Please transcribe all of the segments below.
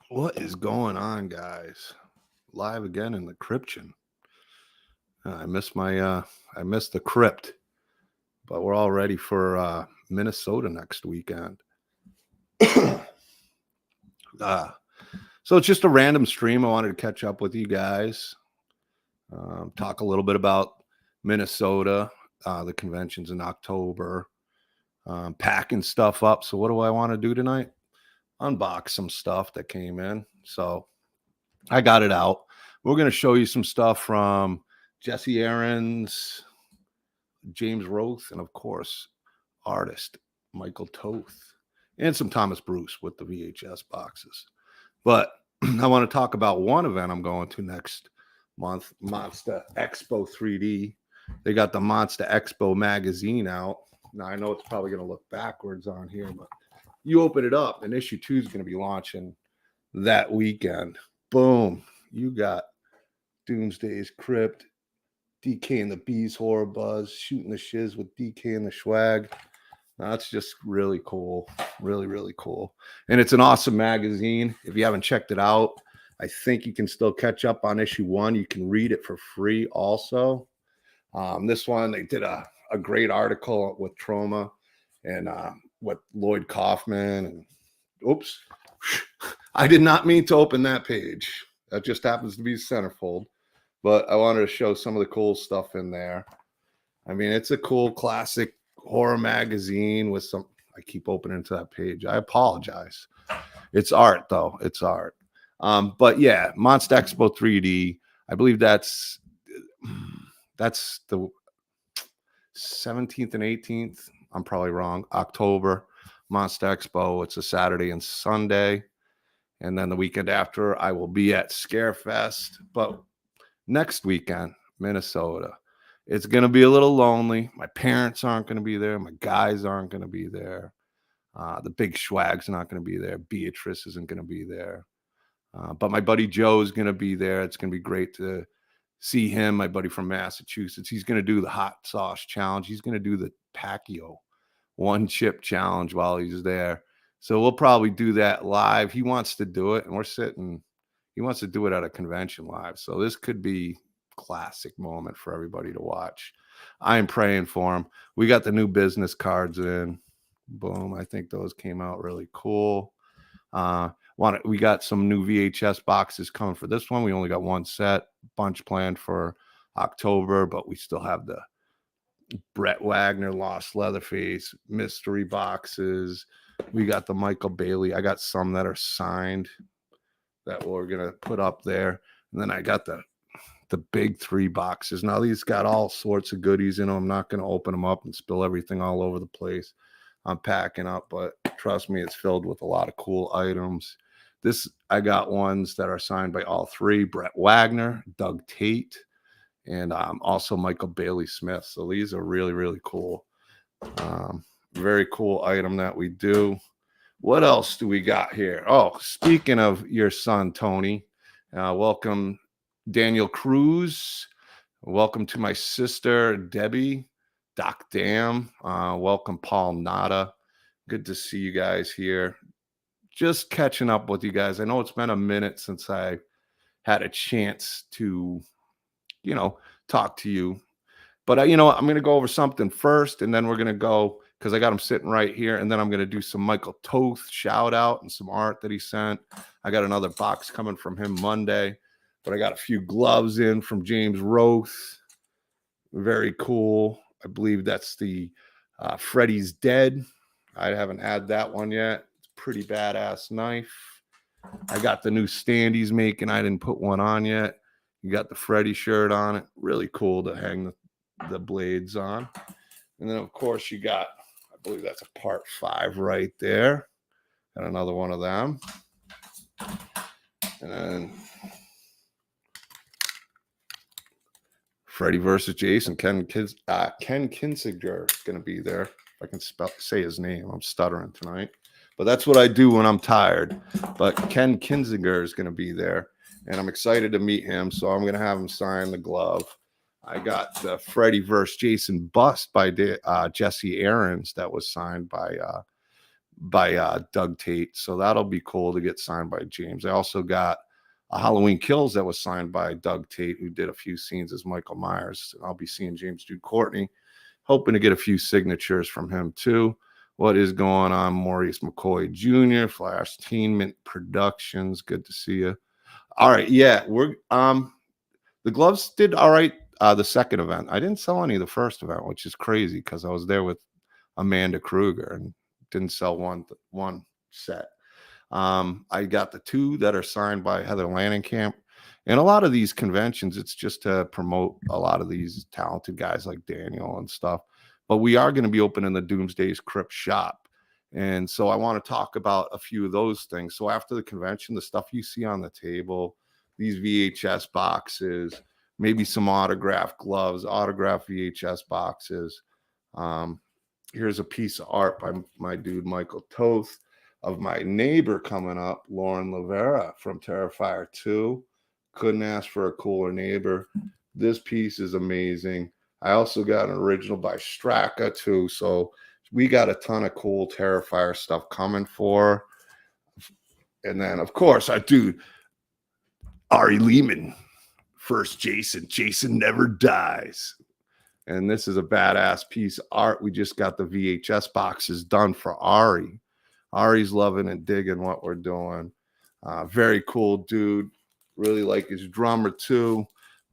What is going on, guys? Live again in the Kryptchen. I missed the Krypt, but we're all ready for Minnesota next weekend. uh, so it's just a random stream. I wanted to catch up with you guys, talk a little bit about Minnesota, the conventions in October, packing stuff up. So what do I want to do tonight? Unbox some stuff that came in. So I got it out. We're going to show you some stuff from Jesse Aarons, James Roth, and of course, artist Michael Toth, and some Thomas Bruce with the VHS boxes. But I want to talk about one event I'm going to next month, Monster Expo 3D. They got the Monster Expo magazine out. Now, I know it's probably going to look backwards on here, but you open it up, and issue 2 is going to be launching that weekend. Boom. You got Doomsday's Krypt, DK and the Bees Horror Buzz, Shooting the Shiz with DK and the Swag. That's just really cool. Really, really cool. And it's an awesome magazine. If you haven't checked it out, I think you can still catch up on issue 1. You can read it for free also. This one, they did a great article with Trauma and with Lloyd Kaufman. And oops, I did not mean to open that page. That just happens to be centerfold. But I wanted to show some of the cool stuff in there. I mean, it's a cool classic horror magazine with some. I keep opening to that page. I apologize. It's art, though. It's art. But yeah, Monster Expo 3D. I believe that's the 17th and 18th. I'm probably wrong. October, Monster Expo. It's a Saturday and Sunday. And then the weekend after, I will be at Scarefest. But next weekend, Minnesota. It's going to be a little lonely. My parents aren't going to be there. My guys aren't going to be there. The big swag's not going to be there. Beatrice isn't going to be there. But my buddy Joe is going to be there. It's going to be great to see him, my buddy from Massachusetts. He's going to do the hot sauce challenge. He's going to do the Pacquiao one chip challenge while he's there. So we'll probably do that live. He wants to do it, and we're sitting. He wants to do it at a convention live. So this could be classic moment for everybody to watch. I am praying for him. We got the new business cards in. Boom. I think those came out really cool. We got some new VHS boxes coming for this one. We only got one set, bunch planned for October, but we still have the Brett Wagner Lost Leatherface mystery boxes. We got the Michael Bailey. I got some that are signed that we're going to put up there. And then I got the big 3 boxes. Now, these got all sorts of goodies in them. I'm not going to open them up and spill everything all over the place. I'm packing up, but trust me, it's filled with a lot of cool items. I got ones that are signed by all 3, Brett Wagner, Doug Tate, and also Michael Bailey Smith. So these are really, really cool. Very cool item that we do. What else do we got here? Oh, speaking of your son, Tony, welcome Daniel Cruz. Welcome to my sister, Debbie, Doc Dam. Welcome, Paul Nada. Good to see you guys here. Just catching up with you guys. I know it's been a minute since I had a chance to, talk to you. But, I'm going to go over something first, and then we're going to go, because I got him sitting right here, and then I'm going to do some Michael Toth shout out and some art that he sent. I got another box coming from him Monday, but I got a few gloves in from James Roth. Very cool. I believe that's the Freddy's Dead. I haven't had that one yet. It's a pretty badass knife. I got the new stand he's making. I didn't put one on yet. You got the Freddy shirt on it. Really cool to hang the blades on. And then, of course, you got, I believe that's a part 5 right there. Got another one of them. And then Freddy versus Jason. Ken Kinzinger is going to be there. If I can say his name. I'm stuttering tonight. But that's what I do when I'm tired. But Ken Kinzinger is going to be there. And I'm excited to meet him. So I'm going to have him sign the glove. I got the Freddy vs. Jason bust by Jesse Aarons that was signed by by Doug Tate. So that'll be cool to get signed by James. I also got a Halloween Kills that was signed by Doug Tate, who did a few scenes as Michael Myers. I'll be seeing James Jude Courtney, hoping to get a few signatures from him too. What is going on? Maurice McCoy Jr., Flash Teenment Productions. Good to see you. All right, yeah, we're the gloves did all right. The second event, I didn't sell any of the first event, which is crazy because I was there with Amanda Kruger and didn't sell one set. I got the 2 that are signed by Heather Langenkamp. And a lot of these conventions, it's just to promote a lot of these talented guys like Daniel and stuff. But we are going to be opening the Doomsday's Krypt shop. And so I want to talk about a few of those things. So after the convention, the stuff you see on the table, these VHS boxes, maybe some autographed gloves, autographed VHS boxes. Here's a piece of art by my dude, Michael Toth, of my neighbor coming up, Lauren Lavera from Terrifier 2. Couldn't ask for a cooler neighbor. This piece is amazing. I also got an original by Straka too. So we got a ton of cool Terrifier stuff coming for. And then, of course, our dude, Ari Lehman. First Jason. Jason never dies. And this is a badass piece of art. We just got the VHS boxes done for Ari. Ari's loving and digging what we're doing. Very cool dude. Really like his drummer too.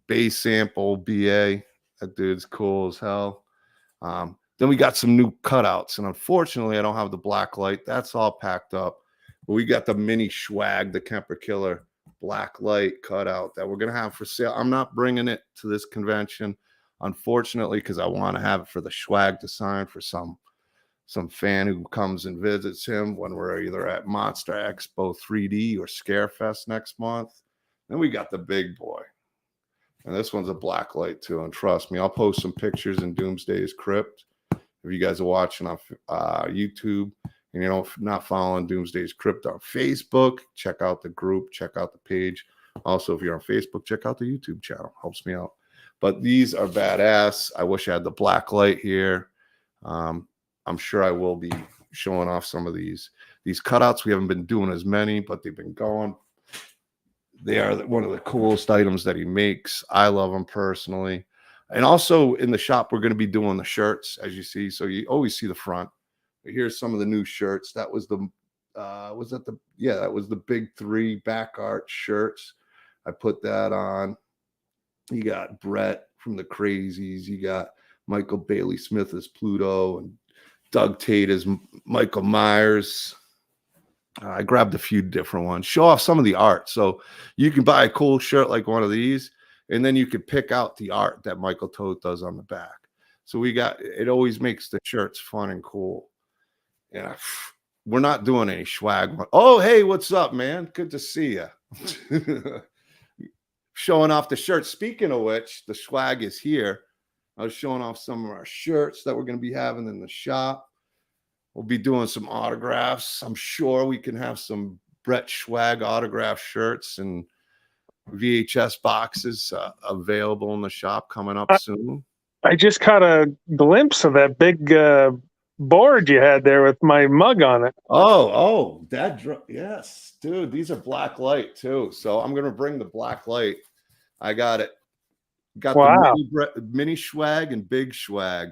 Bass sample, BA. That dude's cool as hell. Then we got some new cutouts. And unfortunately, I don't have the black light. That's all packed up. But we got the mini swag, the Kemper Killer black light cutout that we're going to have for sale. I'm not bringing it to this convention, unfortunately, because I want to have it for the swag to sign for some fan who comes and visits him when we're either at Monster Expo 3D or Scarefest next month. Then we got the big boy. And this one's a black light too. And trust me, I'll post some pictures in Doomsday's Krypt. If you guys are watching on YouTube and you're not following Doomsday's Krypt on Facebook, check out the group, check out the page. Also, if you're on Facebook, check out the YouTube channel. Helps me out. But these are badass. I wish I had the black light here. I'm sure I will be showing off some of these cutouts. We haven't been doing as many, but they've been going. They are one of the coolest items that he makes. I love them personally. And also in the shop, we're going to be doing the shirts, as you see. So you always see the front. But here's some of the new shirts. That was the that was the big 3 back art shirts. I put that on. You got Brett from the Crazies. You got Michael Bailey Smith as Pluto and Doug Tate as Michael Myers. I grabbed a few different ones. Show off some of the art. So you can buy a cool shirt like one of these, and then you can pick out the art that Michael Toth does on the back. So we got, it always makes the shirts fun and cool. Yeah, we're not doing any swag. Oh, hey, what's up, man? Good to see you. Showing off the shirt. Speaking of which, the swag is here. I was showing off some of our shirts that we're going to be having in the shop. We'll be doing some autographs. I'm sure we can have some Brett Swag autograph shirts and VHS boxes available in the shop coming up soon. I just caught a glimpse of that big board you had there with my mug on it. Oh, yes, dude. These are black light too. So I'm going to bring the black light. I got it. Got the mini swag and big swag.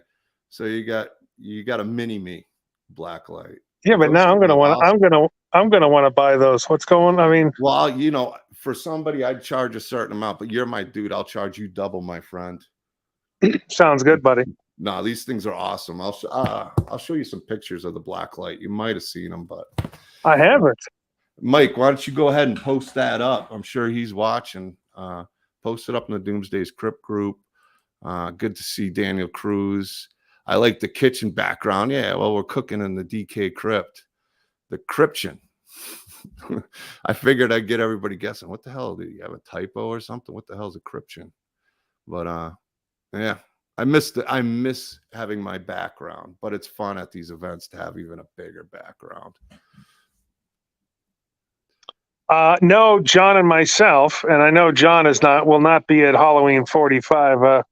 So you got a mini me. Black light. Yeah, but now I'm gonna want to buy those. What's going on? I mean, well, for somebody I'd charge a certain amount, but you're my dude. I'll charge you double, my friend. Sounds good, buddy. No, these things are awesome. I'll show you some pictures of the black light. You might have seen them, but I haven't. Mike, why don't you go ahead and post that up? I'm sure he's watching. Post it up in the Doomsday's Krypt group. Good to see Daniel Cruz. I like the kitchen background. Yeah, well, we're cooking in the DK Krypt, the Kryptchen. I figured I'd get everybody guessing. What the hell? Do you have a typo or something? What the hell is a Kryptchen? But yeah, I miss having my background. But it's fun at these events to have even a bigger background. No, John and myself, and I know John will not be at Halloween 45.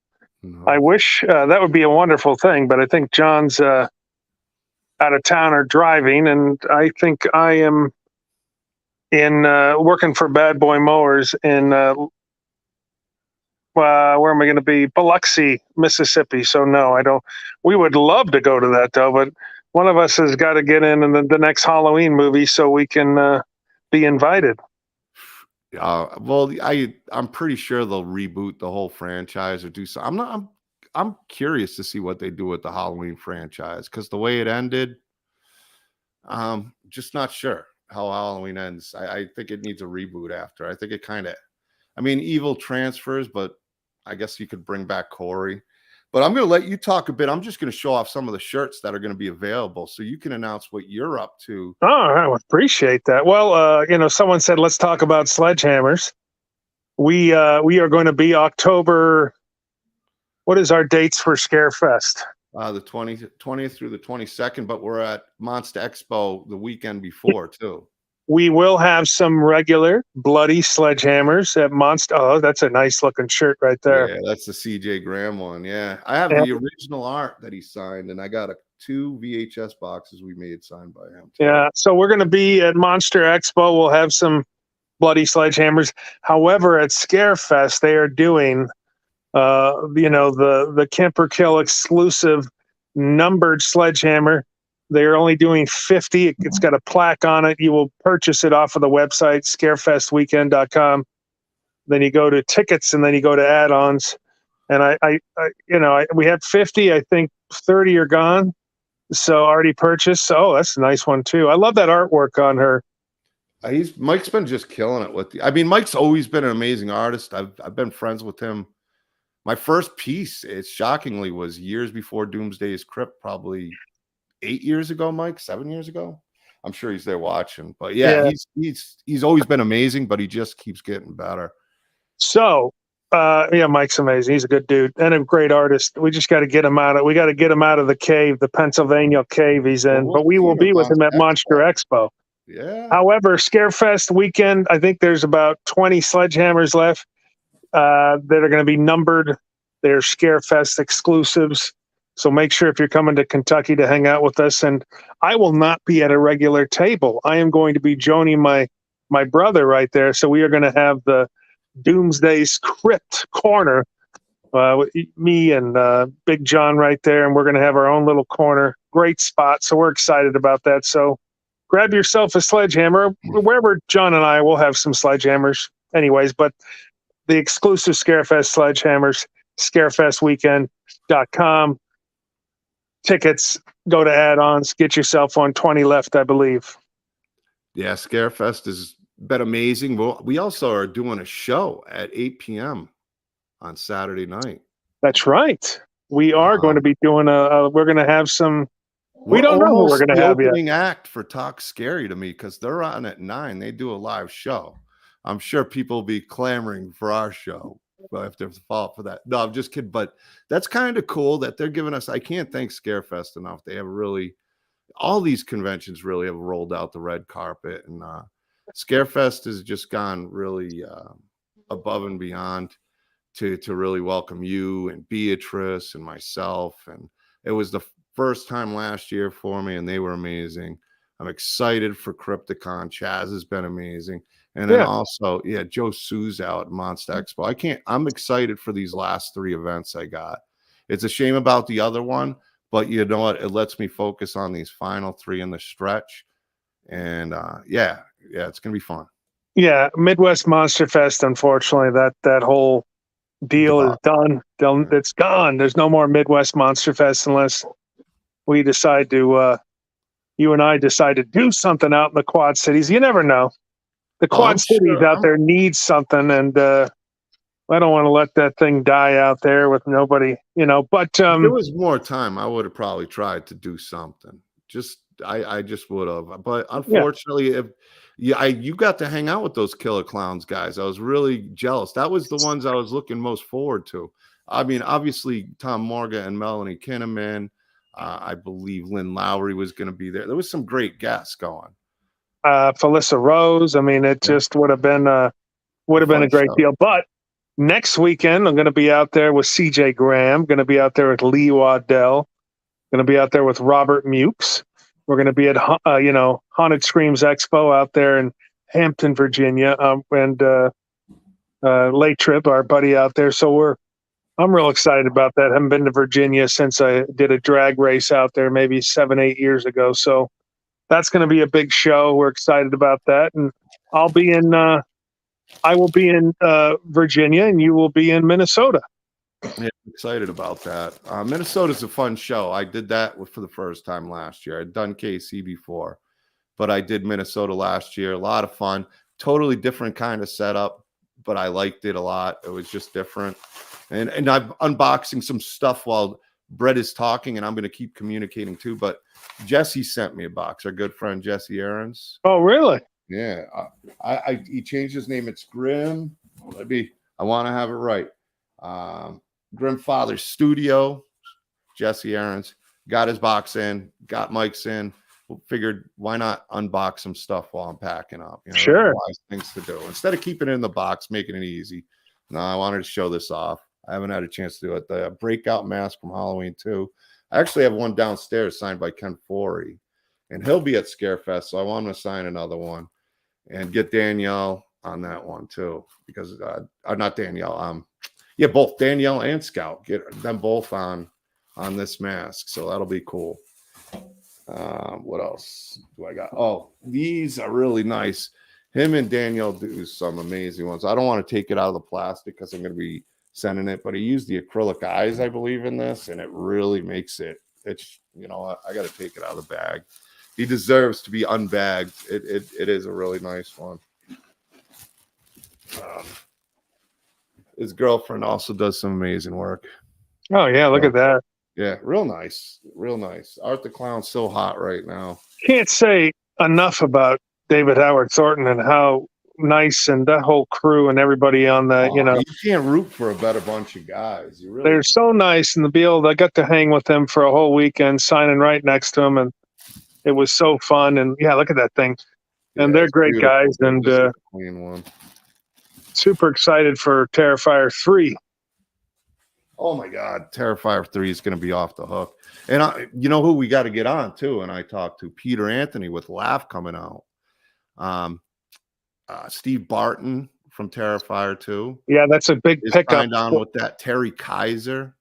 No. I wish that would be a wonderful thing, but I think John's out of town or driving, and I think I am in working for Bad Boy Mowers in where am I going to be? Biloxi, Mississippi. So no, I don't. We would love to go to that though, but one of us has got to get in the next Halloween movie so we can be invited. Well, I'm pretty sure they'll reboot the whole franchise or do so. I'm not. I'm curious to see what they do with the Halloween franchise because the way it ended, just not sure how Halloween ends. I think it needs a reboot after. I think it kind of. I mean, evil transfers, but I guess you could bring back Corey. But I'm going to let you talk a bit. I'm just going to show off some of the shirts that are going to be available, so you can announce what you're up to. Oh, I would appreciate that. Well, someone said let's talk about sledgehammers. We are going to be October. What is our dates for Scarefest? The 20th through the 22nd, but we're at Monster Expo the weekend before too. We will have some regular bloody sledgehammers at Monster. Oh, that's a nice looking shirt right there. Yeah, that's the CJ Graham one. Yeah, I have the original art that he signed, and I got two VHS boxes we made signed by him too. Yeah, so we're going to be at Monster Expo. We'll have some bloody sledgehammers. However, at Scarefest, they are doing, the Kemper Kill exclusive numbered sledgehammer. They're only doing 50. It's got a plaque on it. You will purchase it off of the website, scarefestweekend.com. Then you go to tickets and then you go to add-ons. And we had 50. I think 30 are gone. So already purchased. Oh, that's a nice one too. I love that artwork on her. Mike's been just killing it with Mike's always been an amazing artist. I've been friends with him. My first piece, it shockingly was years before Doomsday's Krypt, probably 8 years ago, Mike, 7 years ago. I'm sure he's there watching. But yeah. He's always been amazing, but he just keeps getting better. So Mike's amazing. He's a good dude and a great artist. We just got to get him out of the cave, the Pennsylvania cave he's in. But we will be with him at Monster Expo. Yeah. However, Scarefest weekend, I think there's about 20 sledgehammers left that are going to be numbered. They're Scarefest exclusives. So make sure if you're coming to Kentucky to hang out with us, and I will not be at a regular table. I am going to be joining my brother right there. So we are going to have the Doomsday's Krypt corner with me and Big John right there, and we're going to have our own little corner. Great spot. So we're excited about that. So grab yourself a sledgehammer. Wherever John and I will have some sledgehammers anyways, but the exclusive Scarefest sledgehammers, scarefestweekend.com. Tickets, go to add-ons, get yourself on 20 left, I believe. Yeah, Scarefest has been amazing. Well, we also are doing a show at 8 p.m. on Saturday night. That's right. We are going to be doing we're going to have some. We don't know who we're going to have yet. Opening act for Talk Scary to me because they're on at 9. They do a live show. I'm sure people will be clamoring for our show. Well, if there's a fault for that. No, I'm just kidding. But that's kind of cool that they're giving us. I can't thank Scarefest enough. They have all these conventions really have rolled out the red carpet, and Scarefest has just gone really above and beyond to really welcome you and Beatrice and myself. And it was the first time last year for me, and they were amazing. I'm excited for Crypticon. Chaz has been amazing. And then also, Joe Sue's out at Monster Expo. I'm excited for these last 3 events I got. It's a shame about the other one, but you know what? It lets me focus on these final 3 in the stretch. And it's going to be fun. Yeah, Midwest Monster Fest, unfortunately, that whole deal is done. It's gone. There's no more Midwest Monster Fest unless we decide to, you and I decide to do something out in the Quad Cities. You never know. The Quad Cities out there need something, and I don't want to let that thing die out there with nobody, But if there was more time, I would have probably tried to do something. I just would have. But unfortunately, you got to hang out with those Killer Clowns guys. I was really jealous. That was the ones I was looking most forward to. I mean, obviously, Tom Morgan and Melanie Kinnaman. I believe Lynn Lowry was going to be there. There was some great guests going. Felissa Rose. I mean, it just would have been a great deal. But next weekend, I'm going to be out there with CJ Graham. Going to be out there with Lee Waddell. Going to be out there with Robert Mukes. We're going to be at Haunted Screams Expo out there in Hampton, Virginia, and Late Trip, our buddy out there. So I'm real excited about that. I haven't been to Virginia since I did a drag race out there maybe 7-8 years ago. So that's going to be a big show. We're excited about that, and I will be in Virginia, and you will be in Minnesota. Yeah, I'm excited about that. Minnesota's a fun show. I did that for the first time last year. I'd done KC before, but I did Minnesota last year. A lot of fun. Totally different kind of setup, but I liked it a lot. It was just different. And I'm unboxing some stuff while Brett is talking, and I'm going to keep communicating too. But Jesse sent me a box. Our good friend Jesse Aarons. Oh, really? Yeah. He changed his name. It's Grim. I want to have it right. Grim Father Studio. Jesse Aarons got his box in, got Mike's in. Figured why not unbox some stuff while I'm packing up? Sure. Wise things to do instead of keeping it in the box, making it easy. No, I wanted to show this off. I haven't had a chance to do it. The breakout mask from Halloween 2. I actually have one downstairs signed by Ken Forey, and he'll be at Scarefest, so I want him to sign another one and get Danielle on that one too, because not Danielle. Both Danielle and Scout, get them both on this mask, so that'll be cool. What else do I got? Oh, these are really nice. Him and Danielle do some amazing ones. I don't want to take it out of the plastic because I'm going to be sending it, but he used the acrylic eyes, I believe, in this, and it really makes it. It's I got to take it out of the bag. He deserves to be unbagged. It is a really nice one. His girlfriend also does some amazing work. Oh yeah, look at that. Yeah, real nice, real nice. Art the Clown's so hot right now. Can't say enough about David Howard Thornton and how nice, and that whole crew and everybody on the, you can't root for a better bunch of guys. They're so nice, and I got to hang with them for a whole weekend, signing right next to them, and it was so fun. And yeah, look at that thing. And they're great guys, and clean one. Super excited for Terrifier 3. Oh my God, Terrifier 3 is going to be off the hook. And you know who we got to get on too? And I talked to Peter Anthony with Laugh coming out. Steve Barton from Terrifier 2. Yeah, that's a big pickup. Signed on with that. Terry Kaiser.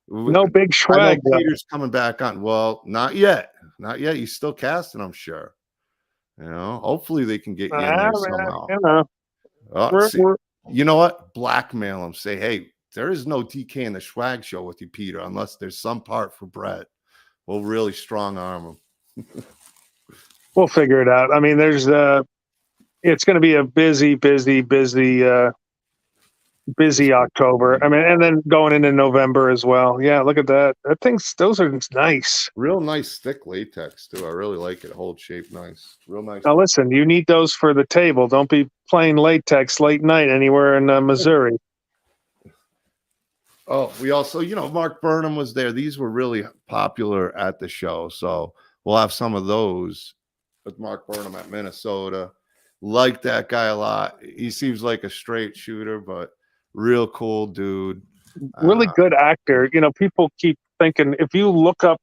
No big swag. Peter's coming back on. Well, not yet. Not yet. He's still casting, I'm sure. Hopefully they can get you in there somehow. You know what? Blackmail him. Say, hey, there is no DK in the swag show with you, Peter, unless there's some part for Brett. We'll really strong arm him. We'll figure it out. I mean, it's going to be a busy October. I mean, and then going into November as well. Yeah, look at that. Those are nice. Real nice thick latex too. I really like it. Holds shape nice. Real nice. Now listen, you need those for the table. Don't be playing latex late night anywhere in Missouri. Oh, we also, Mark Burnham was there. These were really popular at the show. So we'll have some of those with Mark Burnham at Minnesota. Like that guy a lot. He seems like a straight shooter, but real cool dude. Really good actor. People keep thinking, if you look up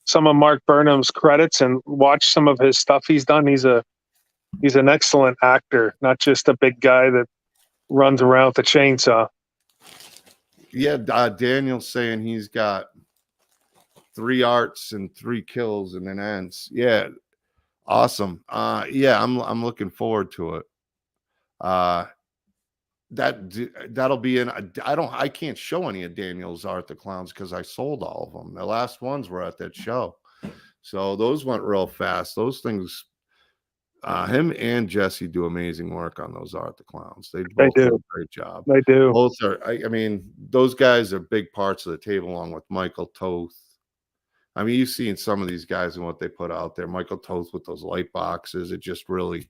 some of Mark Burnham's credits and watch some of his stuff he's done, he's an excellent actor, not just a big guy that runs around with a chainsaw. Yeah, Daniel's saying he's got 3 arts and 3 kills and then ends. Yeah, awesome. I'm looking forward to it. That'll be in. I can't show any of Daniel's Art the Clowns because I sold all of them. The last ones were at that show, so those went real fast. Those things. Him and Jesse do amazing work on those Art the Clowns. They both do a great job. They do. Both are. I mean, those guys are big parts of the table, along with Michael Toth. I mean, you've seen some of these guys and what they put out there. Michael Toth with those light boxes, it just really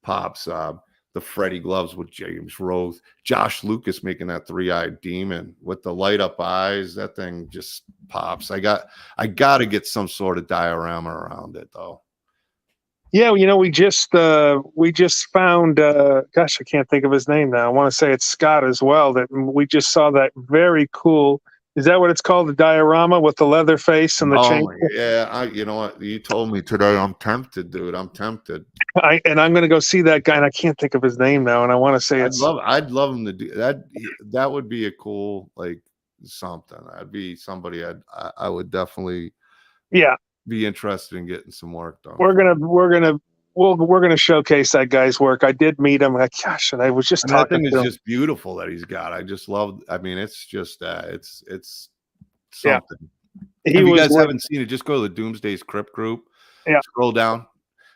pops. The Freddy gloves with James Roth, Josh Lucas making that 3-eyed demon with the light up eyes. That thing just pops. I got to get some sort of diorama around it though. Yeah, we just found. Gosh, I can't think of his name now. I want to say it's Scott as well. That we just saw that very cool Is that what it's called? The diorama with the leather face and the Oh chain? my, yeah. You know what? You told me today. I'm tempted, dude. I'm tempted. I'm going to go see that guy, and I can't think of his name now. And I want to say I'd love him to do that. That would be a cool, like, something. I'd be somebody I would definitely yeah. be interested in getting some work done. We're gonna showcase that guy's work. I did meet him. Like, gosh, and I was just And that talking thing to is him. just beautiful that he's got. I just love. I mean, it's just it's Yeah, something. he If you was guys with. haven't seen it, just go to the Doomsday's Krypt group. Yeah. Scroll down.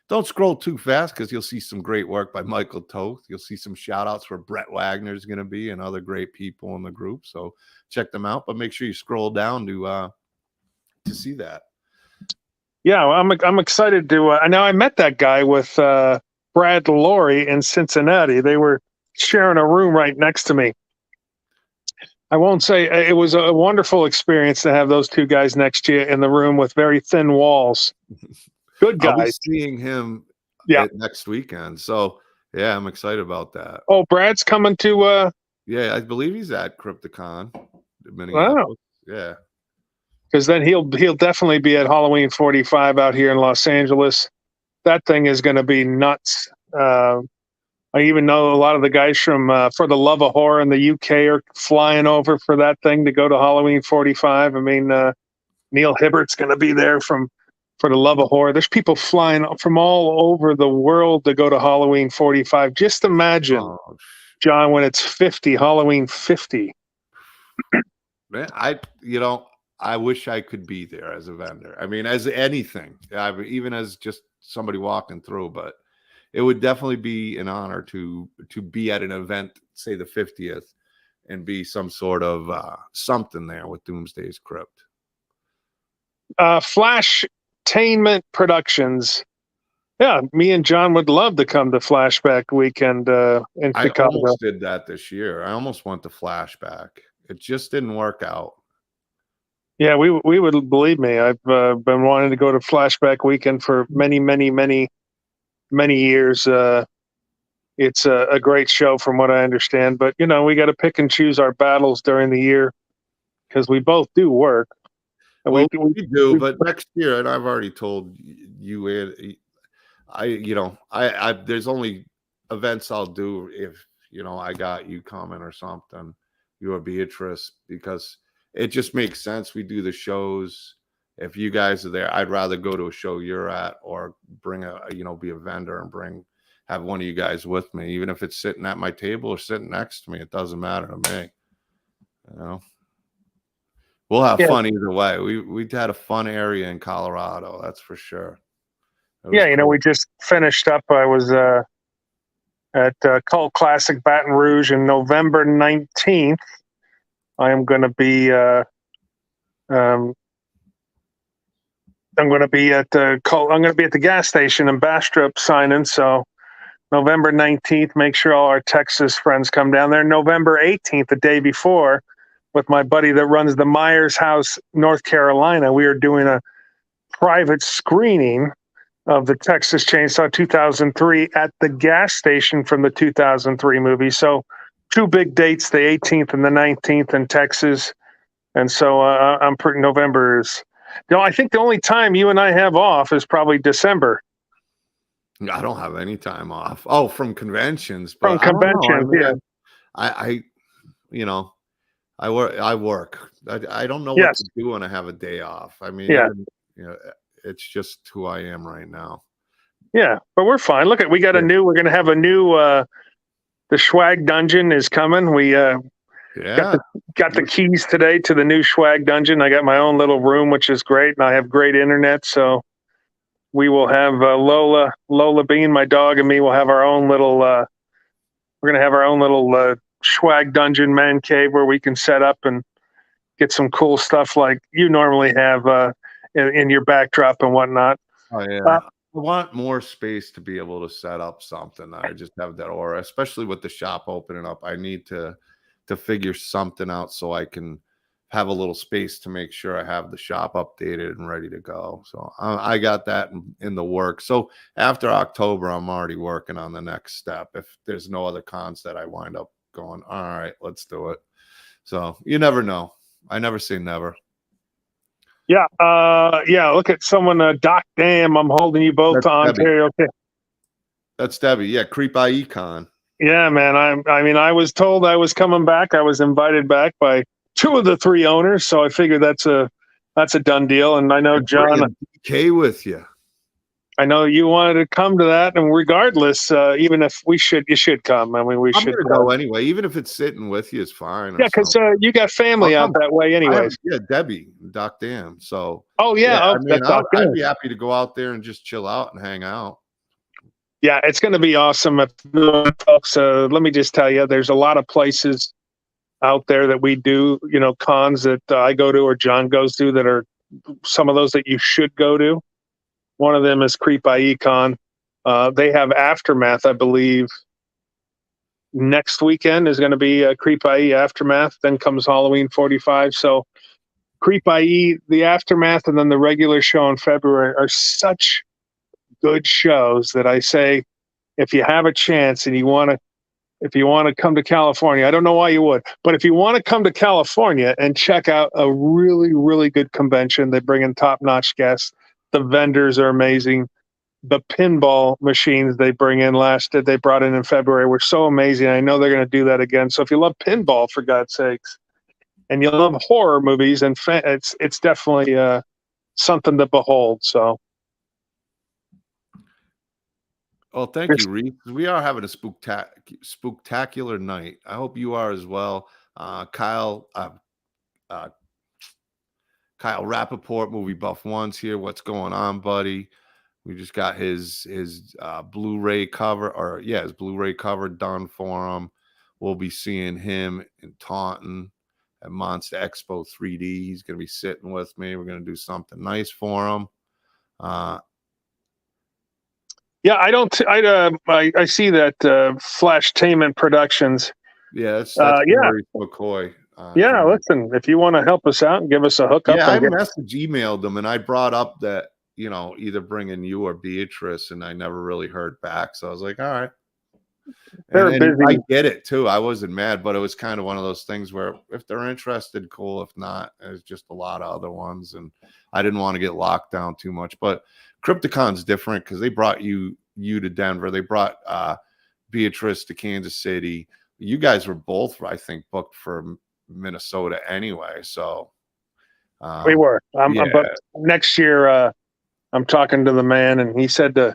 Don't scroll too fast because you'll see some great work by Michael Toth. You'll see some shout outs where Brett Wagner is going to be and other great people in the group. So check them out, but make sure you scroll down to see that. Yeah, well, I'm excited to. Now I met that guy with Brad Laurie in Cincinnati. They were sharing a room right next to me. I won't say it was a wonderful experience to have those two guys next to you in the room with very thin walls. Good I'll be guys. seeing him Yeah. next weekend. So yeah, I'm excited about that. Oh, Brad's coming to. Yeah, I believe he's at Crypticon, Wow. Minneapolis. Yeah. Because then he'll definitely be at Halloween 45 out here in Los Angeles. That thing is going to be nuts. I even know a lot of the guys from For the Love of Horror in the UK are flying over for that thing to go to Halloween 45. I mean, Neil Hibbert's going to be there from For the Love of Horror. There's people flying from all over the world to go to Halloween 45. Just imagine, John, when it's 50, Halloween 50. Man, I wish I could be there as a vendor. I mean, as anything, even as just somebody walking through, but it would definitely be an honor to be at an event, say the 50th, and be some sort of something there with Doomsday's Krypt. Flashtainment Productions. Yeah, me and John would love to come to Flashback Weekend in I Chicago. almost did that this year. I almost went to Flashback. It just didn't work out. Yeah, we would, believe me. I've been wanting to go to Flashback Weekend for many years. It's a great show from what I understand, but we got to pick and choose our battles during the year because we both do work. And Well, we do, but next year, and I've already told you, I there's only events I'll do if I got you coming or something, you or Beatrice, because it just makes sense. We do the shows. If you guys are there, I'd rather go to a show you're at or bring be a vendor and have one of you guys with me, even if it's sitting at my table or sitting next to me. It doesn't matter to me. We'll have fun either way. We had a fun area in Colorado, that's for sure. Yeah, cool. We just finished up. I was at Cult Classic Baton Rouge on November 19th. I am going to be I'm going to be at the gas station in Bastrop signing. So November 19th, make sure all our Texas friends come down there. November 18th, the day before, with my buddy that runs the Myers House, North Carolina, we are doing a private screening of the Texas Chainsaw 2003 at the gas station from the 2003 movie. So 2 big dates, the 18th and the 19th in Texas. And so I'm pretty November is, I think the only time you and I have off is probably December. I don't have any time off. Oh, from conventions. But from conventions, yeah. I work. I don't know what to do when I have a day off. I mean, it's just who I am right now. Yeah, but we're fine. Look, we're going to have a new, the Schwag Dungeon is coming. We got the keys today to the new Schwag Dungeon. I got my own little room, which is great, and I have great internet. So we will have Lola Bean, my dog, and me will have our own little. We're going to have our own little Schwag Dungeon man cave where we can set up and get some cool stuff like you normally have in your backdrop and whatnot. Oh yeah. I want more space to be able to set up something. I just have that aura, especially with the shop opening up. I need to figure something out so I can have a little space to make sure I have the shop updated and ready to go. So I got that in the work. So after October, I'm already working on the next step. If there's no other cons that I wind up going, all right, let's do it. So you never know. I never say never. Yeah. Yeah. Look at someone, Doc Dam. I'm holding you both That's to Debbie. Ontario. Okay. That's Debbie. Yeah, Creep Icon. Yeah, man. I mean, I was told I was coming back. I was invited back by 2 of the 3 owners, so I figured that's a done deal. And I know John, DK with you. I know you wanted to come to that, and regardless, even if you should come. I mean, I'm gonna go anyway, even if it's sitting with you is fine. Yeah, because you got family out that way, anyways. Yeah, Debbie, Doc Dam. So. Oh yeah, I mean, I'd be happy to go out there and just chill out and hang out. Yeah, it's going to be awesome, folks. Let me just tell you, there's a lot of places out there that we do, cons that I go to or John goes to that are some of those that you should go to. One of them is Creep Icon. They have Aftermath, I believe. Next weekend is going to be Creep IE Aftermath. Then comes Halloween 45. So Creep IE, the Aftermath, and then the regular show in February are such good shows that I say, if you have a chance and you want to come to California, I don't know why you would, but if you want to come to California and check out a really, really good convention, they bring in top-notch guests. The vendors are amazing. The pinball machines they brought in February were so amazing. I know they're going to do that again. So if you love pinball, for God's sakes, and you love horror movies, and it's definitely something to behold. So. Well, thank you, Reese. We are having a spooktacular night. I hope you are as well. Kyle Rappaport, Movie Buff One's here. What's going on, buddy? We just got his Blu-ray cover, his Blu-ray cover done for him. We'll be seeing him in Taunton at Monster Expo 3D. He's going to be sitting with me. We're going to do something nice for him. Yeah, I see that Flashtainment Productions. Yeah, that's Maurice McCoy. Listen, if you want to help us out and give us a hookup. Yeah, I emailed them and I brought up that, either bringing you or Beatrice, and I never really heard back. So I was like, all right. They're busy. I get it too. I wasn't mad, but it was kind of one of those things where if they're interested, cool. If not, there's just a lot of other ones. And I didn't want to get locked down too much. But Crypticon's different because they brought you to Denver. They brought Beatrice to Kansas City. You guys were both, I think, booked for Minnesota anyway. So we were. But next year, I'm talking to the man, and he said to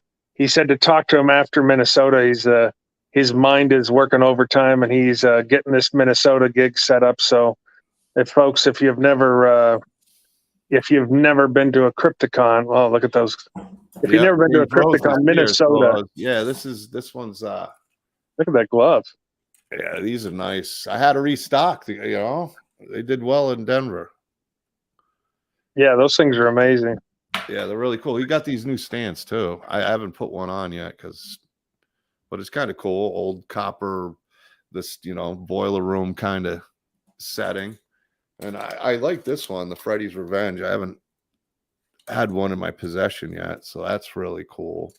talk to him after Minnesota. His mind is working overtime, and he's getting this Minnesota gig set up. So, if you've never been to a Krypticon, well, look at those. If you've never been to a Krypticon, Minnesota. This one's look at that glove. Yeah, these are nice. I had to restock. They did well in Denver. Yeah, those things are amazing. Yeah, they're really cool. You got these new stands too. I haven't put one on yet but it's kind of cool. Old copper, this boiler room kind of setting. And I like this one, the Freddy's Revenge. I haven't had one in my possession yet, so that's really cool.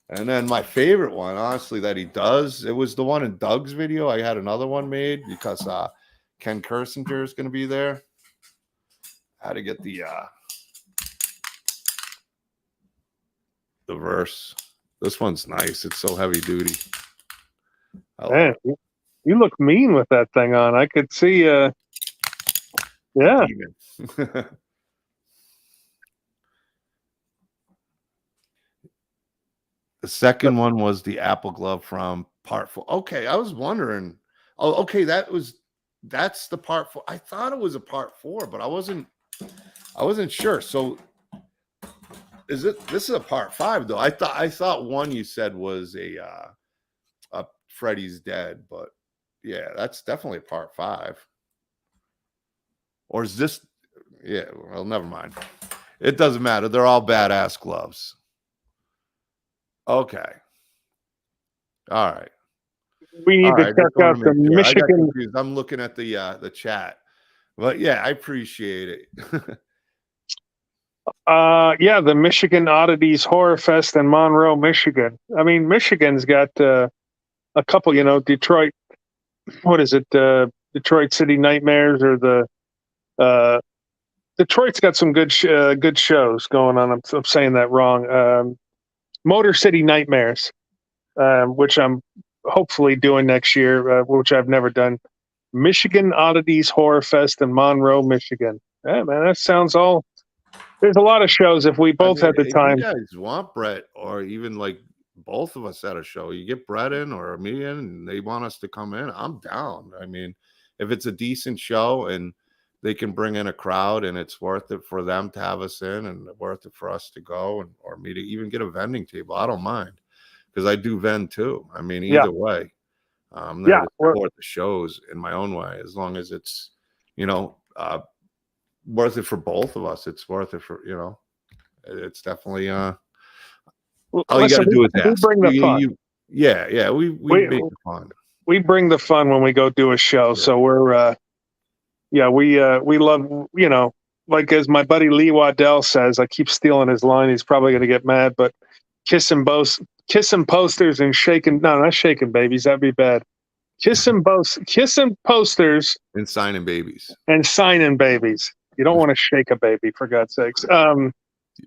And then my favorite one, honestly, that he does, it was the one in Doug's video. I had another one made because Ken Kersinger is going to be there. I had to get the verse. This one's nice. It's so heavy duty. Man, you look mean with that thing on. I could see. Yeah. The second one was the Apple Glove from Part 4. Okay, I was wondering. Oh, okay, that's the Part 4. I thought it was a Part 4, but I wasn't sure. So this is a Part 5 though? I thought one you said was a Freddy's Dead, but yeah, that's definitely a Part 5. Or is this? Yeah, well, never mind. It doesn't matter. They're all badass gloves. Okay. All right. We need to check out the Michigan. I'm looking at the chat, but yeah, I appreciate it. The Michigan Oddities Horror Fest in Monroe, Michigan. I mean, Michigan's got a couple. Detroit. What is it? Detroit City Nightmares or the Detroit's got some good shows going on. I'm saying that wrong. Motor City Nightmares, which I'm hopefully doing next year, which I've never done. Michigan Oddities Horror Fest in Monroe, Michigan. Yeah, man, that sounds all. There's a lot of shows. If we both had the if time, you guys want Brett, or even like both of us at a show, you get Brett in or me in, and they want us to come in, I'm down. I mean, if it's a decent show and they can bring in a crowd and it's worth it for them to have us in and worth it for us to go, and or me to even get a vending table, I don't mind, because I do vend too. I mean, either way, I'm there to support the shows in my own way, as long as it's, worth it for both of us. It's worth it for, it's definitely all you got to do is ask. We bring the fun. We make the fun. We bring the fun when we go do a show. Yeah. So we're we love, like as my buddy Lee Waddell says, I keep stealing his line, he's probably going to get mad, but kissing posters and not shaking babies, that'd be bad. Kissing posters and signing babies. You don't want to shake a baby, for God's sakes.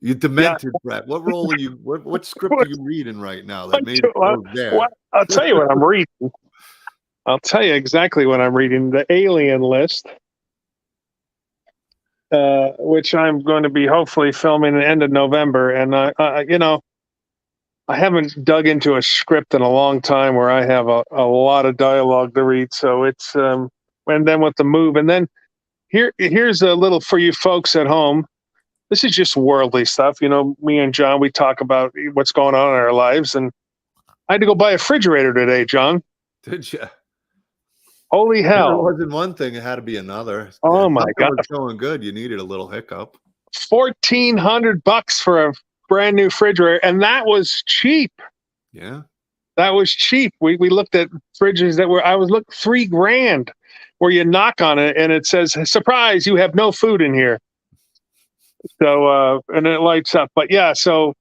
You demented, Brett. What role are you? What script are you reading right now that made it go there? Well, I'll tell you what I'm reading. I'll tell you exactly what I'm reading. The Alien List, which I'm going to be hopefully filming at the end of November. And I haven't dug into a script in a long time where I have a lot of dialogue to read. So it's and then with the move, and then here's a little for you folks at home. This is just worldly stuff. Me and John, we talk about what's going on in our lives, and I had to go buy a refrigerator today, John. Did you? Holy hell. It wasn't one thing, it had to be another. Oh my God. It was going good. You needed a little hiccup. $1,400 for a brand new refrigerator, and that was cheap. Yeah. That was cheap. We looked at fridges that were, $3,000, where you knock on it and it says, surprise, you have no food in here. So, and it lights up. But yeah, so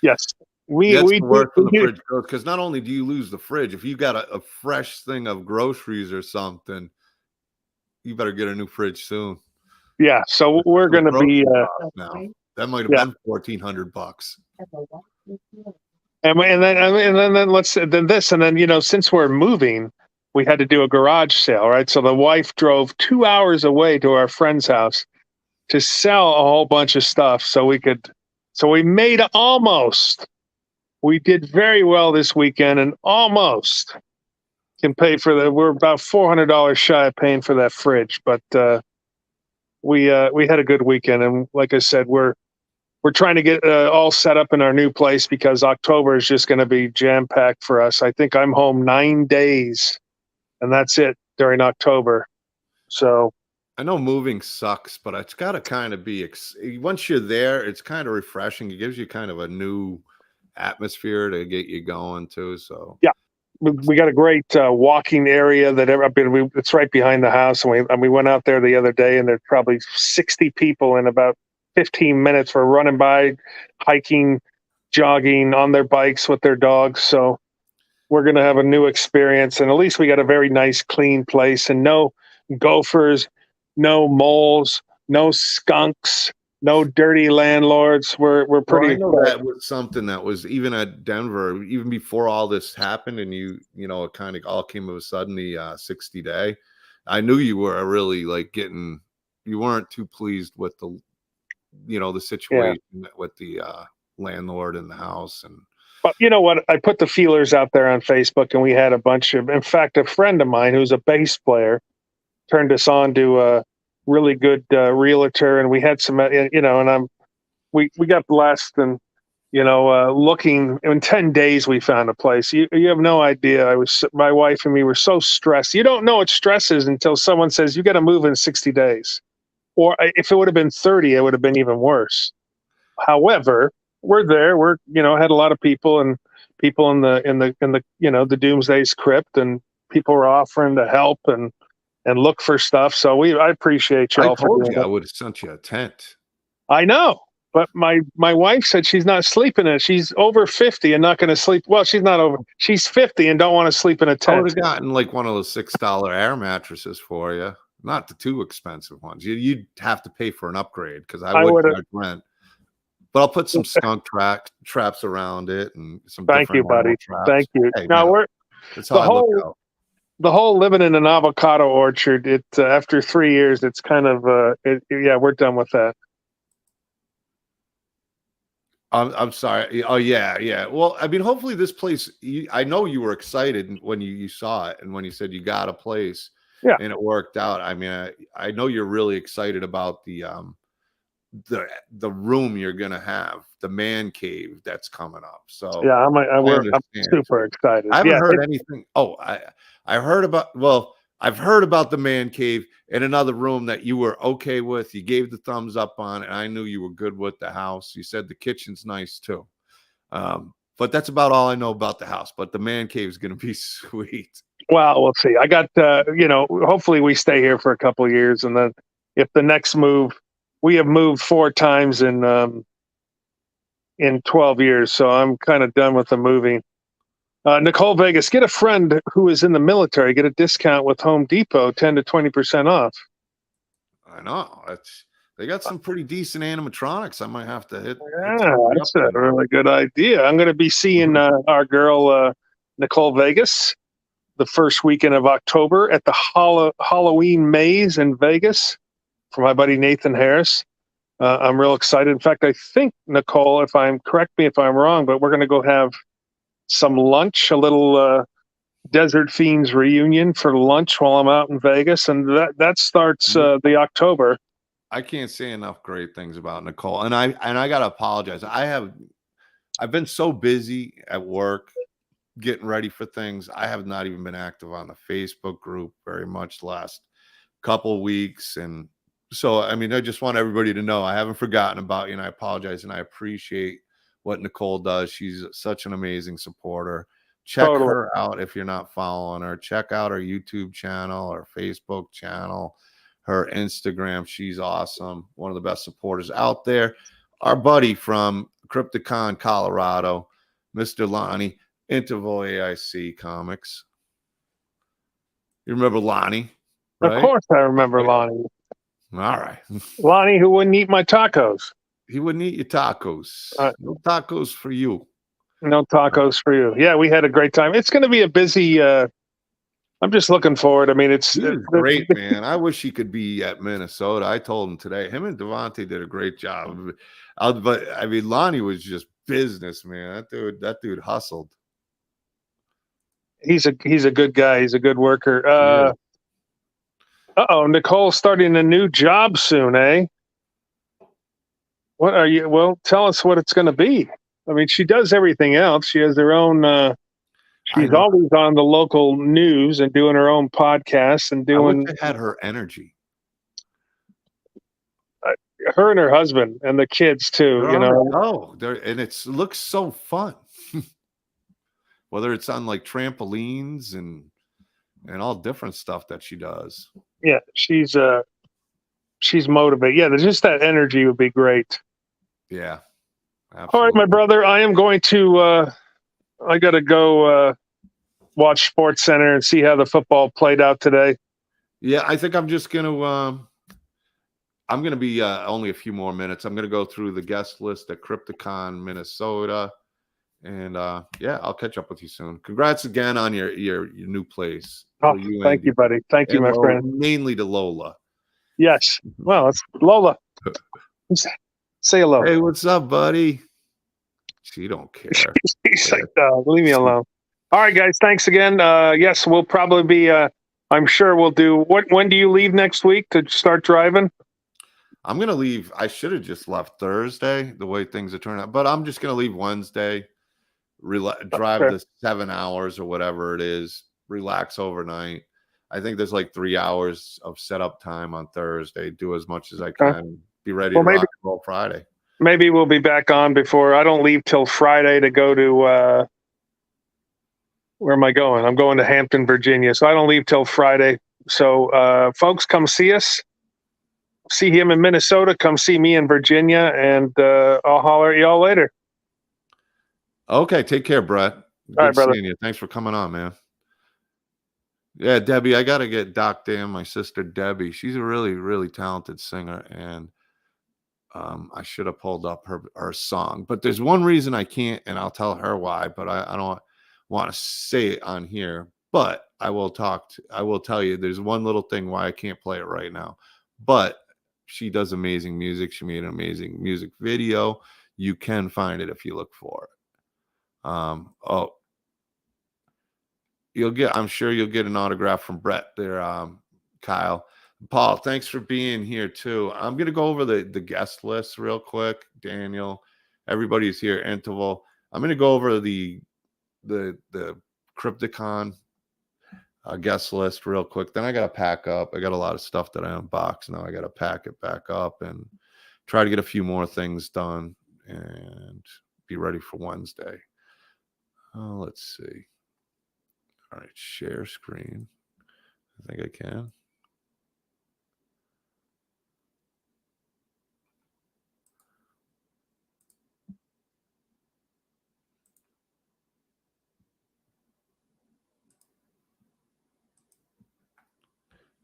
yes, we work for the fridge, because not only do you lose the fridge, if you got a fresh thing of groceries or something, you better get a new fridge soon. Yeah. So we're going to be, now that might have been $1,400. And then since we're moving, we had to do a garage sale, right? So the wife drove 2 hours away to our friend's house to sell a whole bunch of stuff so we made we did very well this weekend, and almost can pay for we're about $400 shy of paying for that fridge, but we had a good weekend. And like I said, we're trying to get all set up in our new place, because October is just going to be jam packed for us. I think I'm home 9 days, and that's it during October. So I know moving sucks, but it's got to kind of be once you're there, it's kind of refreshing. It gives you kind of a new atmosphere to get you going too. So yeah, we got a great walking area that it's right behind the house, and we went out there the other day, and there's probably 60 people in about 15 minutes for running by, hiking, jogging, on their bikes with their dogs. So we're going to have a new experience, and at least we got a very nice, clean place, and no gophers, no moles, no skunks, no dirty landlords. We're pretty. I know that was something that was even at Denver, even before all this happened, and it kind of all came of a sudden, the 60-day. I knew you were really you weren't too pleased with the situation with the landlord in the house. And but you know what? I put the feelers out there on Facebook, and we had a bunch of. In fact, a friend of mine who's a bass player turned us on to a really good realtor, and we had some, and we got blessed, and looking in 10 days we found a place. You have no idea. My wife and me were so stressed. You don't know what stress is until someone says you got to move in 60 days, or if it would have been 30, it would have been even worse. However, we're there. We're had a lot of people in the Doomsday's Krypt, and people were offering to help and look for stuff. So I appreciate y'all. I told you I would have sent you a tent. I know, but my wife said she's not sleeping in it. She's over 50 and not going to sleep. Well, she's not over. She's 50 and don't want to sleep in a tent. I would have gotten like one of those $6 air mattresses for you. not the too expensive ones. You'd have to pay for an upgrade because I I would would have. charge rent. But I'll put some skunk traps around it and some Thank you, different animal buddy. traps. Thank you. Hey, Now man, we're that's how the I look whole out. the whole living in an avocado orchard. It after 3 years, it's kind of yeah, we're done with that. I'm sorry. Oh yeah, yeah. Well, I mean, hopefully this place. I know you were excited when you saw it and when you said you got a place, Yeah. and it worked out. I mean, I know you're really excited about the room you're gonna have, the man cave that's coming up. So Yeah, I I'm understand. super excited. I haven't Yeah, heard anything. Oh, I heard about. Well, I've heard about the man cave in another room that you were okay with. You gave the thumbs up on, and I knew you were good with the house. You said the kitchen's nice too. But that's about all I know about the house. But the man cave is going to be sweet. well, we'll see. I got hopefully we stay here for a couple of years, and then if the next move, we have moved 4 times in 12 years, so I'm kind of done with the moving. Nicole Vegas, get a friend who is in the military, get a discount with Home Depot, 10 to 20% off. I know. They got some pretty decent animatronics. I might have to hit Yeah, somebody up that's a on. really good idea. I'm going to be seeing our girl Nicole Vegas the first weekend of October at the Halloween Maze in Vegas for my buddy Nathan Harris. I'm real excited. In fact, I think Nicole, correct me if I'm wrong, but we're going to go have some lunch, a little Desert Fiends reunion for lunch while I'm out in Vegas, and that starts the October. I can't say enough great things about Nicole, and I gotta apologize. I've been so busy at work getting ready for things. I have not even been active on the Facebook group very much the last couple of weeks, and so I mean, I just want everybody to know I haven't forgotten about you, and I apologize, and I appreciate what Nicole does. She's such an amazing supporter. Check Totally. her out if you're not following her. Check out her YouTube channel, her Facebook channel, her Instagram. She's awesome. One of the best supporters out there. Our buddy from Kryptchen, Colorado, Mr. Lonnie, Interval AIC Comics. You remember Lonnie, right? Of course, I remember Lonnie. All right. Lonnie, who wouldn't eat my tacos. He wouldn't eat your tacos. No tacos for you. No tacos for you. Yeah, we had a great time. It's going to be a busy. I'm just looking forward. I mean, it's great, man. I wish he could be at Minnesota. I told him today. Him and Devontae did a great job. But I mean, Lonnie was just business, man. That dude hustled. He's a good guy. He's a good worker. Nicole's starting a new job soon, eh? What are you? Well, tell us what it's going to be. I mean, she does everything else. She has her own. She's always on the local news and doing her own podcasts and doing. I wish I had her energy. Her and her husband and the kids too. And it looks so fun. Whether it's on like trampolines and all different stuff that she does. Yeah, she's motivated. Yeah, just that energy would be great. Yeah. Absolutely. All right, my brother, I am going to I got to go watch Sports Center and see how the football played out today. Yeah, I think I'm just going to be only a few more minutes. I'm going to go through the guest list at Kryptchen, Minnesota. And yeah, I'll catch up with you soon. Congrats again on your new place. Oh, thank you, buddy. Thank you, my friend. Mainly to Lola. Yes. Well, it's Lola. Say hello. Hey, what's up, buddy? She don't care. She's like, leave me alone. All right, guys. Thanks again. Yes, we'll probably be. I'm sure we'll do. When do you leave next week to start driving? I'm gonna leave. I should have just left Thursday, the way things are turning out. But I'm just gonna leave Wednesday. Drive the 7 hours or whatever it is. Relax overnight. I think there's like 3 hours of setup time on Thursday. Do as much as I can. Be ready to rock and roll Friday. Maybe we'll be back on before. I don't leave till Friday to go to. Where am I going? I'm going to Hampton, Virginia. So I don't leave till Friday. So folks, come see us. See him in Minnesota. Come see me in Virginia, and I'll holler at y'all later. Okay, take care, Brett. All right, brother. Seeing you. Thanks for coming on, man. Yeah, Debbie, I gotta get Doc Dan, my sister Debbie. She's a really, really talented singer, and I should have pulled up her song. But there's one reason I can't, and I'll tell her why. But I don't want to say it on here. But I will tell you. There's one little thing why I can't play it right now. But she does amazing music. She made an amazing music video. You can find it if you look for it. Oh, I'm sure you'll get an autograph from Brett there, Kyle. Paul, thanks for being here too. I'm gonna go over the guest list real quick. Daniel, everybody's here. Interval. I'm gonna go over the Krypticon guest list real quick. Then I gotta pack up. I got a lot of stuff that I unboxed. Now I gotta pack it back up and try to get a few more things done and be ready for Wednesday. Let's see. All right, share screen. I think I can.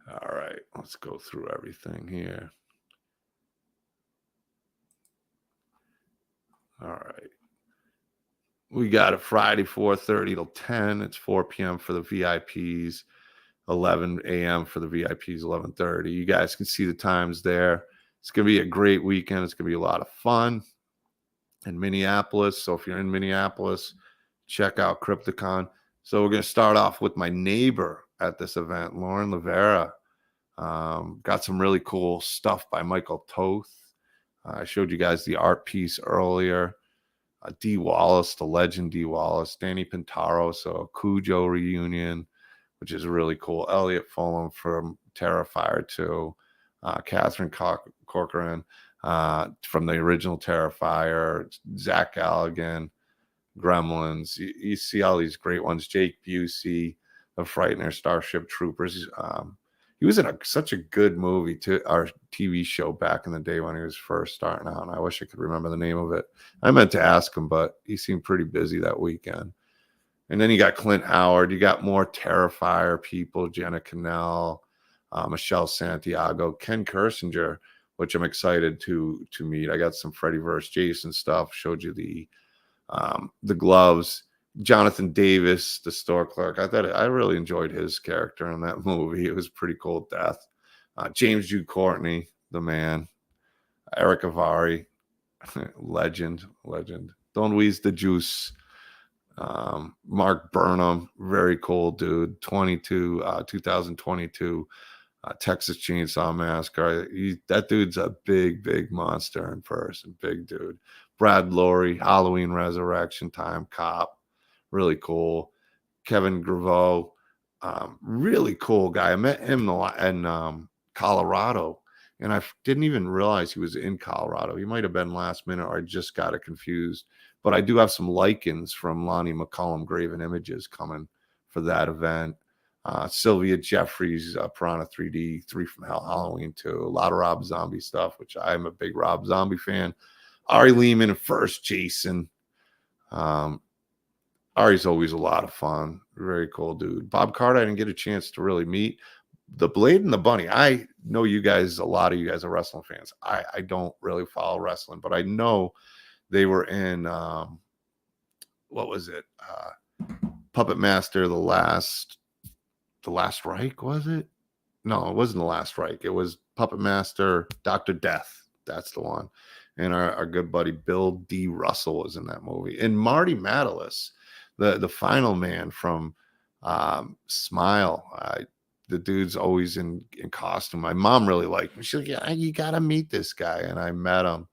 All right, let's go through everything here. All right. We got it Friday, 4:30 till 10. It's 4 p.m. for the VIPs, 11 a.m. for the VIPs, 11:30. You guys can see the times there. It's going to be a great weekend. It's going to be a lot of fun in Minneapolis. So if you're in Minneapolis, check out Krypticon. So we're going to start off with my neighbor at this event, Lauren Rivera. Got some really cool stuff by Michael Toth. I showed you guys the art piece earlier. D. Wallace, the legend D. Wallace, Danny Pintaro, so a Cujo reunion, which is really cool. Elliot Fulham from Terrifier 2, Catherine Corcoran from the original Terrifier, Zach Galligan, Gremlins. You see all these great ones. Jake Busey, The Frightener, Starship Troopers. He was in such a good movie, our TV show back in the day when he was first starting out. And I wish I could remember the name of it. I meant to ask him, but he seemed pretty busy that weekend. And then you got Clint Howard. You got more Terrifier people, Jenna Cannell, Michelle Santiago, Ken Kersinger, which I'm excited to meet. I got some Freddy vs. Jason stuff. Showed you the gloves. Jonathan Davis, the store clerk. I really enjoyed his character in that movie. It was pretty cool death. James Jude Courtney, the man. Eric Avari, legend. Don Luis the Juice. Mark Burnham, very cool dude. 2022 Texas Chainsaw Massacre. That dude's a big monster in person. Big dude. Brad Lorry, Halloween Resurrection Time Cop. Really cool. Kevin Graveau, really cool guy. I met him in Colorado, and I didn't even realize he was in Colorado. He might have been last minute, or I just got it confused. But I do have some lichens from Lonnie McCullum Graven Images coming for that event. Sylvia Jeffries, Piranha 3D, 3 from Hell, Halloween 2. A lot of Rob Zombie stuff, which I'm a big Rob Zombie fan. Ari Lehman and First Jason. Ari's always a lot of fun. Very cool dude. Bob Carter, I didn't get a chance to really meet. The Blade and the Bunny. I know you guys, a lot of you guys are wrestling fans. I don't really follow wrestling, but I know they were in, what was it? Puppet Master, the Last Reich, was it? No, it wasn't the Last Reich. It was Puppet Master, Dr. Death. That's the one. And our good buddy Bill D. Russell was in that movie. And Marty Matalis, the final man from Smile. The dude's always in costume. My mom really liked him. She's like, yeah, you got to meet this guy. And I met him.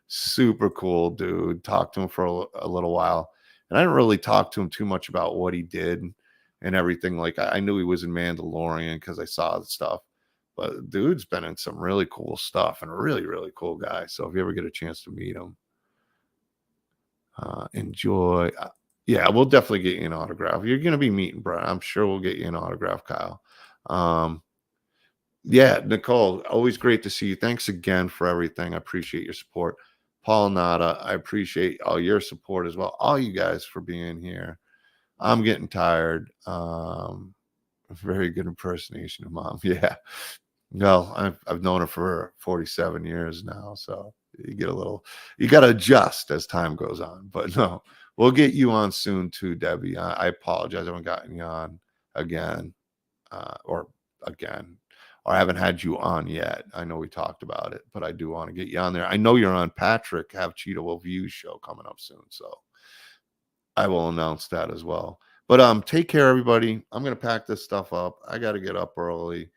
Super cool dude. Talked to him for a little while. And I didn't really talk to him too much about what he did and everything. Like I knew he was in Mandalorian because I saw the stuff. But the dude's been in some really cool stuff and a really cool guy. So if you ever get a chance to meet him, enjoy. Yeah, we'll definitely get you an autograph. You're going to be meeting Brett. I'm sure we'll get you an autograph, Kyle. Yeah, Nicole, always great to see you. Thanks again for everything. I appreciate your support. Paul Nada, I appreciate all your support as well. All you guys for being here. I'm getting tired. very good impersonation of mom. Yeah. No, I've known her for 47 years now, so you get a little, you got to adjust as time goes on. But no, we'll get you on soon too, Debbie. I apologize, I haven't gotten you on again, or again, or I haven't had you on yet. I know we talked about it, but I do want to get you on there. I know you're on Patrick Have Cheetah Will View show coming up soon, so I will announce that as well. But take care, everybody. I'm gonna pack this stuff up. I got to get up early,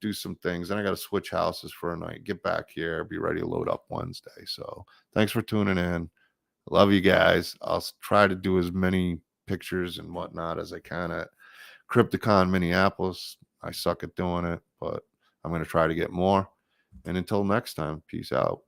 do some things, and I got to switch houses for a night. Get back here, be ready to load up Wednesday. So thanks for tuning in. Love you guys. I'll try to do as many pictures and whatnot as I can at Krypticon Minneapolis. I suck at doing it, but I'm gonna try to get more. And until next time, peace out.